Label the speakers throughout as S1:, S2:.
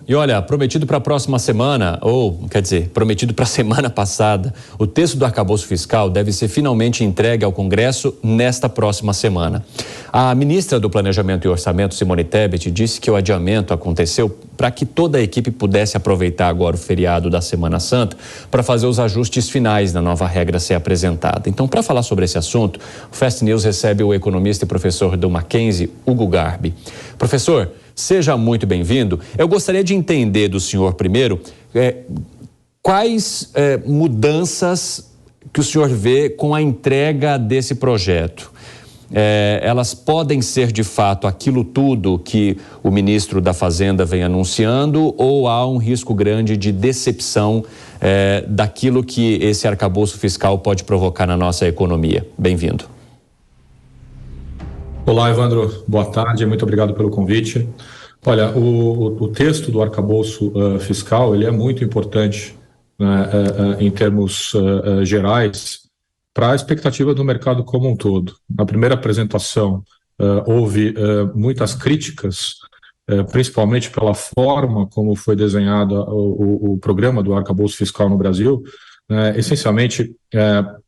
S1: E olha, prometido para a próxima semana, ou quer dizer, prometido para a semana passada, o texto do arcabouço fiscal deve ser finalmente entregue ao Congresso nesta próxima semana. A ministra do Planejamento e Orçamento, Simone Tebet, disse que o adiamento aconteceu para que toda a equipe pudesse aproveitar agora o feriado da Semana Santa para fazer os ajustes finais na nova regra ser apresentada. Então, para falar sobre esse assunto, o Fast News recebe o economista e professor do Mackenzie, Hugo Garbi. Professor, seja muito bem-vindo. Eu gostaria de entender do senhor primeiro quais mudanças que o senhor vê com a entrega desse projeto. Elas podem ser de fato aquilo tudo que o ministro da Fazenda vem anunciando, ou há um risco grande de decepção daquilo que esse arcabouço fiscal pode provocar na nossa economia? Bem-vindo.
S2: Olá, Evandro. Boa tarde. Muito obrigado pelo convite. Olha, o texto do arcabouço fiscal, ele é muito importante, né, em termos gerais, para a expectativa do mercado como um todo. Na primeira apresentação, houve muitas críticas, principalmente pela forma como foi desenhado o programa do arcabouço fiscal no Brasil, essencialmente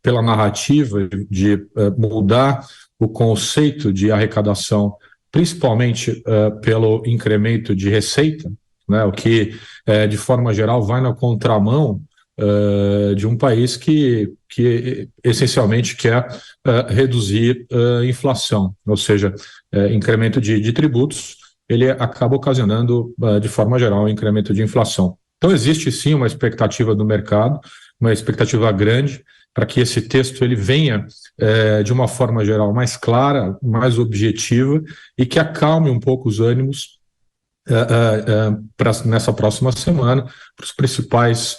S2: pela narrativa de mudar o conceito de arrecadação, principalmente pelo incremento de receita, né, o que, de forma geral, vai na contramão de um país que essencialmente quer reduzir a inflação, ou seja, incremento de tributos, ele acaba ocasionando, de forma geral, um incremento de inflação. Então, existe sim uma expectativa do mercado, uma expectativa grande, para que esse texto ele venha de uma forma geral mais clara, mais objetiva e que acalme um pouco os ânimos nessa próxima semana para os principais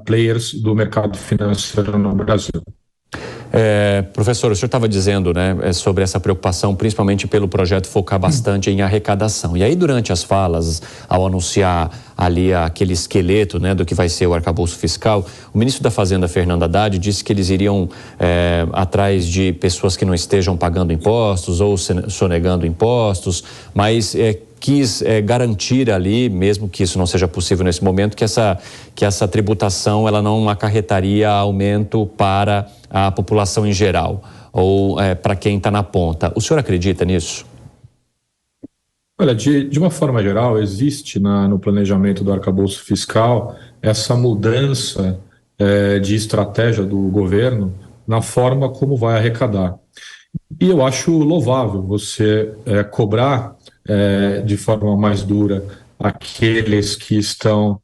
S2: players do mercado financeiro no Brasil.
S1: Professor, o senhor estava dizendo, né, sobre essa preocupação, principalmente pelo projeto focar bastante em arrecadação. E aí, durante as falas, ao anunciar ali aquele esqueleto, né, do que vai ser o arcabouço fiscal, o ministro da Fazenda, Fernando Haddad, disse que eles iriam atrás de pessoas que não estejam pagando impostos ou sonegando impostos, mas quis garantir ali, mesmo que isso não seja possível nesse momento, que essa tributação ela não acarretaria aumento para a população em geral ou para quem está na ponta. O senhor acredita nisso?
S2: Olha, de uma forma geral, existe no planejamento do arcabouço fiscal essa mudança de estratégia do governo na forma como vai arrecadar. E eu acho louvável você cobrar de forma mais dura aqueles que estão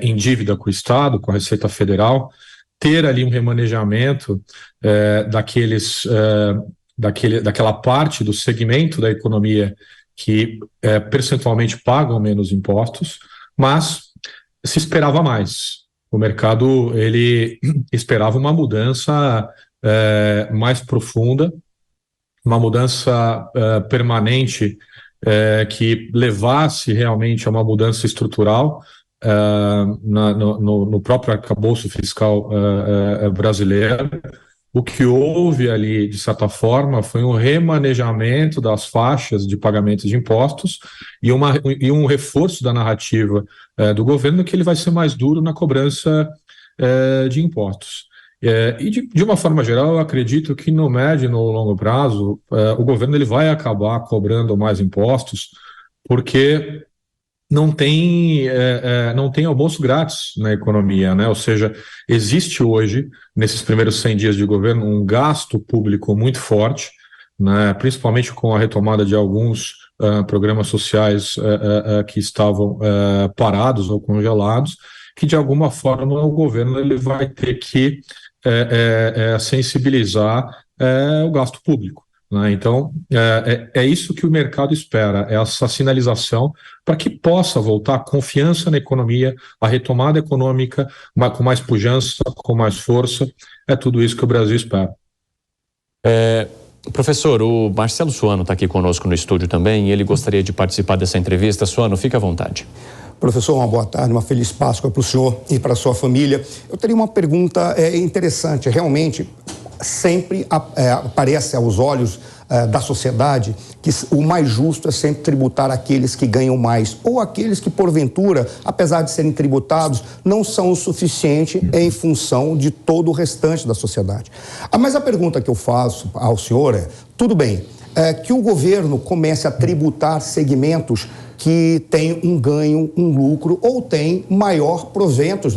S2: em dívida com o Estado, com a Receita Federal, ter ali um remanejamento daquela parte do segmento da economia que percentualmente pagam menos impostos, mas se esperava mais. O mercado ele esperava uma mudança mais profunda, uma mudança permanente que levasse realmente a uma mudança estrutural no próprio arcabouço fiscal brasileiro. O que houve ali, de certa forma, foi um remanejamento das faixas de pagamentos de impostos e um reforço da narrativa do governo que ele vai ser mais duro na cobrança de impostos. E de uma forma geral, eu acredito que no médio e no longo prazo, o governo ele vai acabar cobrando mais impostos, porque não tem almoço grátis na economia, né? Ou seja, existe hoje, nesses primeiros 100 dias de governo, um gasto público muito forte, né? Principalmente com a retomada de alguns programas sociais que estavam parados ou congelados, que de alguma forma o governo ele vai ter que sensibilizar o gasto público. Então, é isso que o mercado espera, é essa sinalização para que possa voltar a confiança na economia, a retomada econômica com mais pujança, com mais força, é tudo isso que o Brasil espera.
S1: Professor, o Marcelo Suano está aqui conosco no estúdio também e ele gostaria de participar dessa entrevista. Suano, fique à vontade.
S3: Professor, uma boa tarde, uma feliz Páscoa para o senhor e para a sua família. Eu teria uma pergunta interessante, realmente sempre aparece aos olhos da sociedade que o mais justo é sempre tributar aqueles que ganham mais ou aqueles que, porventura, apesar de serem tributados, não são o suficiente em função de todo o restante da sociedade. Mas a pergunta que eu faço ao senhor é, tudo bem, que o governo comece a tributar segmentos que têm um ganho, um lucro ou têm maior proventos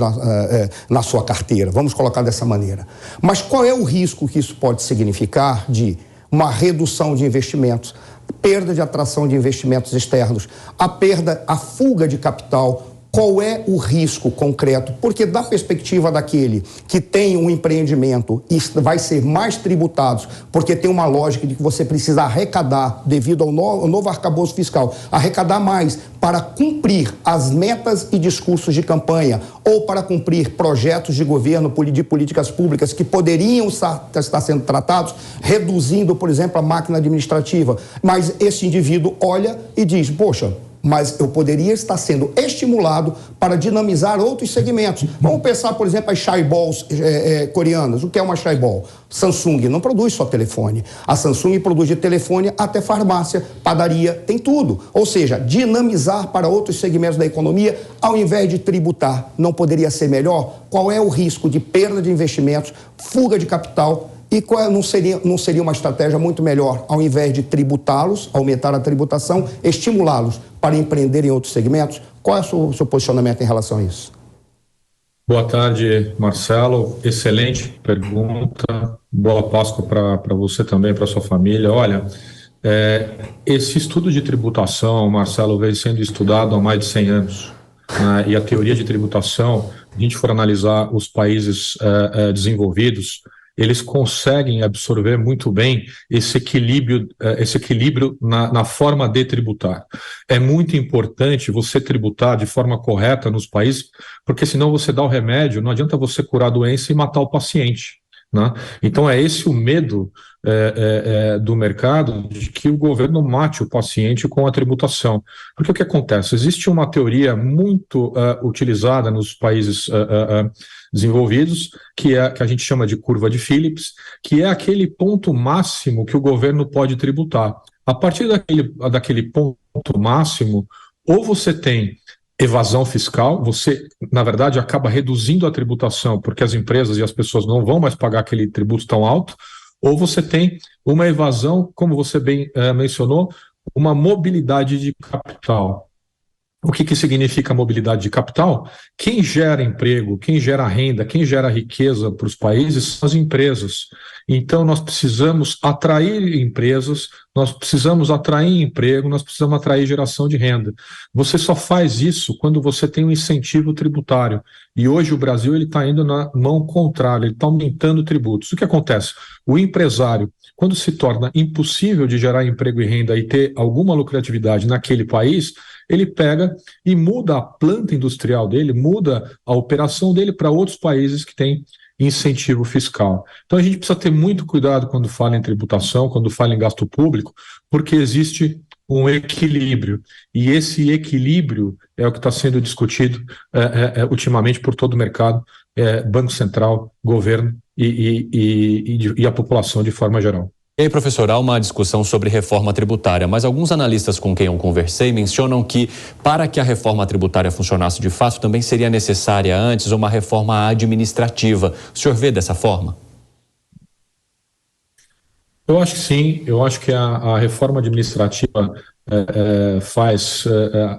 S3: na sua carteira, vamos colocar dessa maneira. Mas qual é o risco que isso pode significar de uma redução de investimentos, perda de atração de investimentos externos, a fuga de capital? Qual é o risco concreto? Porque da perspectiva daquele que tem um empreendimento e vai ser mais tributado, porque tem uma lógica de que você precisa arrecadar, devido ao novo arcabouço fiscal, arrecadar mais para cumprir as metas e discursos de campanha ou para cumprir projetos de governo, de políticas públicas que poderiam estar sendo tratados, reduzindo, por exemplo, a máquina administrativa. Mas esse indivíduo olha e diz, poxa, mas eu poderia estar sendo estimulado para dinamizar outros segmentos. Vamos pensar, por exemplo, as Chaeballs coreanas. O que é uma Chaebol? Samsung não produz só telefone. A Samsung produz de telefone até farmácia, padaria, tem tudo. Ou seja, dinamizar para outros segmentos da economia, ao invés de tributar, não poderia ser melhor? Qual é o risco de perda de investimentos, fuga de capital? E não seria uma estratégia muito melhor, ao invés de tributá-los, aumentar a tributação, estimulá-los para empreender em outros segmentos? Qual é o seu posicionamento em relação a isso?
S2: Boa tarde, Marcelo. Excelente pergunta. Boa Páscoa para você também, para sua família. Olha, esse estudo de tributação, Marcelo, vem sendo estudado há mais de 100 anos. E a teoria de tributação, se a gente for analisar os países desenvolvidos, eles conseguem absorver muito bem esse equilíbrio na forma de tributar. É muito importante você tributar de forma correta nos países, porque senão você dá o remédio, não adianta você curar a doença e matar o paciente, né? Então é esse o medo do mercado, de que o governo mate o paciente com a tributação. Porque o que acontece? Existe uma teoria muito utilizada nos países desenvolvidos, que a gente chama de curva de Phillips, que é aquele ponto máximo que o governo pode tributar. A partir daquele ponto máximo, ou você tem evasão fiscal, você, na verdade, acaba reduzindo a tributação, porque as empresas e as pessoas não vão mais pagar aquele tributo tão alto, ou você tem uma evasão, como você bem mencionou, uma mobilidade de capital. O que significa mobilidade de capital? Quem gera emprego, quem gera renda, quem gera riqueza para os países são as empresas. Então, nós precisamos atrair empresas, nós precisamos atrair emprego, nós precisamos atrair geração de renda. Você só faz isso quando você tem um incentivo tributário. E hoje o Brasil está indo na mão contrária, ele está aumentando tributos. O que acontece? O empresário, quando se torna impossível de gerar emprego e renda e ter alguma lucratividade naquele país, ele pega e muda a planta industrial dele, muda a operação dele para outros países que têm incentivo fiscal. Então a gente precisa ter muito cuidado quando fala em tributação, quando fala em gasto público, porque existe um equilíbrio. E esse equilíbrio é o que está sendo discutido ultimamente por todo o mercado, Banco Central, governo e a população de forma geral.
S1: E aí, professor, há uma discussão sobre reforma tributária, mas alguns analistas com quem eu conversei mencionam que, para que a reforma tributária funcionasse de fato, também seria necessária antes uma reforma administrativa. O senhor vê dessa forma?
S2: Eu acho que sim, eu acho que a reforma administrativa faz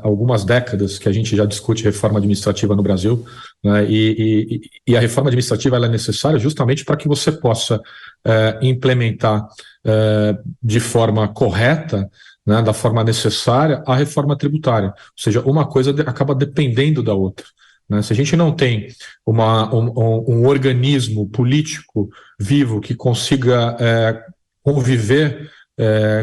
S2: algumas décadas que a gente já discute reforma administrativa no Brasil, né, e a reforma administrativa ela é necessária justamente para que você possa implementar de forma correta, né, da forma necessária, a reforma tributária. Ou seja, uma coisa acaba dependendo da outra. Né? Se a gente não tem um organismo político vivo que consiga conviver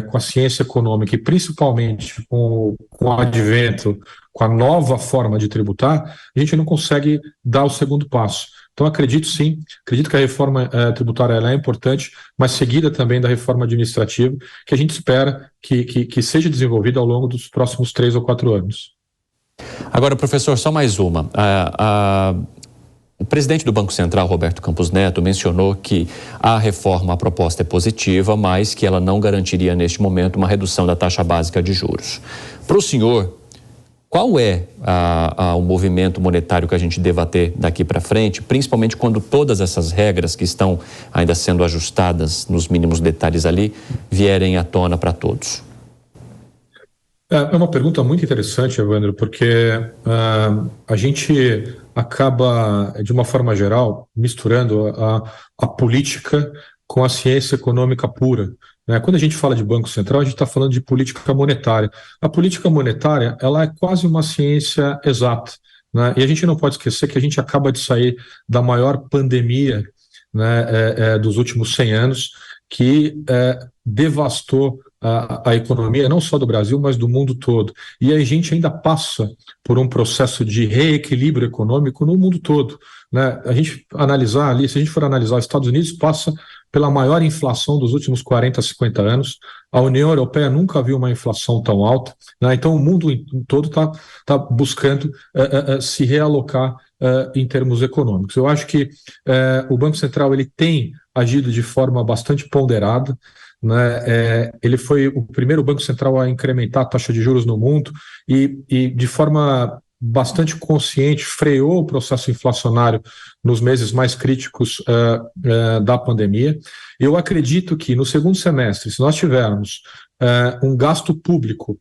S2: com a ciência econômica e principalmente com o advento, com a nova forma de tributar, a gente não consegue dar o segundo passo. Então acredito que a reforma tributária ela é importante, mas seguida também da reforma administrativa, que a gente espera que seja desenvolvida ao longo dos próximos 3 ou 4 anos.
S1: Agora, professor, só mais uma. O presidente do Banco Central, Roberto Campos Neto, mencionou que a reforma, a proposta é positiva, mas que ela não garantiria neste momento uma redução da taxa básica de juros. Para o senhor, qual é o movimento monetário que a gente deva ter daqui para frente, principalmente quando todas essas regras que estão ainda sendo ajustadas nos mínimos detalhes ali, vierem à tona para todos?
S2: É uma pergunta muito interessante, Evandro, porque a gente acaba, de uma forma geral, misturando a política com a ciência econômica pura. Quando a gente fala de Banco Central, a gente está falando de política monetária. A política monetária, ela é quase uma ciência exata, né? E a gente não pode esquecer que a gente acaba de sair da maior pandemia, né, dos últimos 100 anos, que devastou a economia, não só do Brasil, mas do mundo todo. E a gente ainda passa por um processo de reequilíbrio econômico no mundo todo, né? A gente analisar ali, se a gente for analisar, os Estados Unidos passa pela maior inflação dos últimos 40, 50 anos. A União Europeia nunca viu uma inflação tão alta, né? Então o mundo todo está buscando se realocar em termos econômicos. Eu acho que o Banco Central ele tem agido de forma bastante ponderada, né? Ele foi o primeiro Banco Central a incrementar a taxa de juros no mundo e de forma bastante consciente freou o processo inflacionário nos meses mais críticos da pandemia. Eu acredito que no segundo semestre, se nós tivermos um gasto público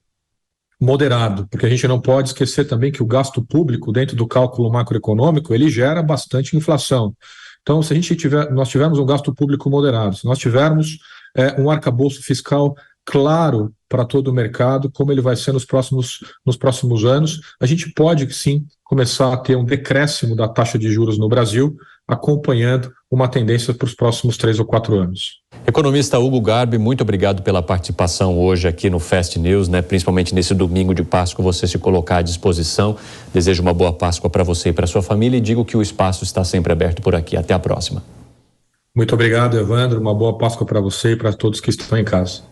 S2: moderado, porque a gente não pode esquecer também que o gasto público, dentro do cálculo macroeconômico, ele gera bastante inflação. Então, se nós tivermos um gasto público moderado, se nós tivermos um arcabouço fiscal claro para todo o mercado, como ele vai ser nos próximos anos, a gente pode sim começar a ter um decréscimo da taxa de juros no Brasil, acompanhando uma tendência para os próximos 3 ou 4 anos.
S1: Economista Hugo Garbi, muito obrigado pela participação hoje aqui no Fast News, né? Principalmente nesse domingo de Páscoa, você se colocar à disposição. Desejo uma boa Páscoa para você e para sua família e digo que o espaço está sempre aberto por aqui. Até a próxima.
S2: Muito obrigado, Evandro. Uma boa Páscoa para você e para todos que estão em casa.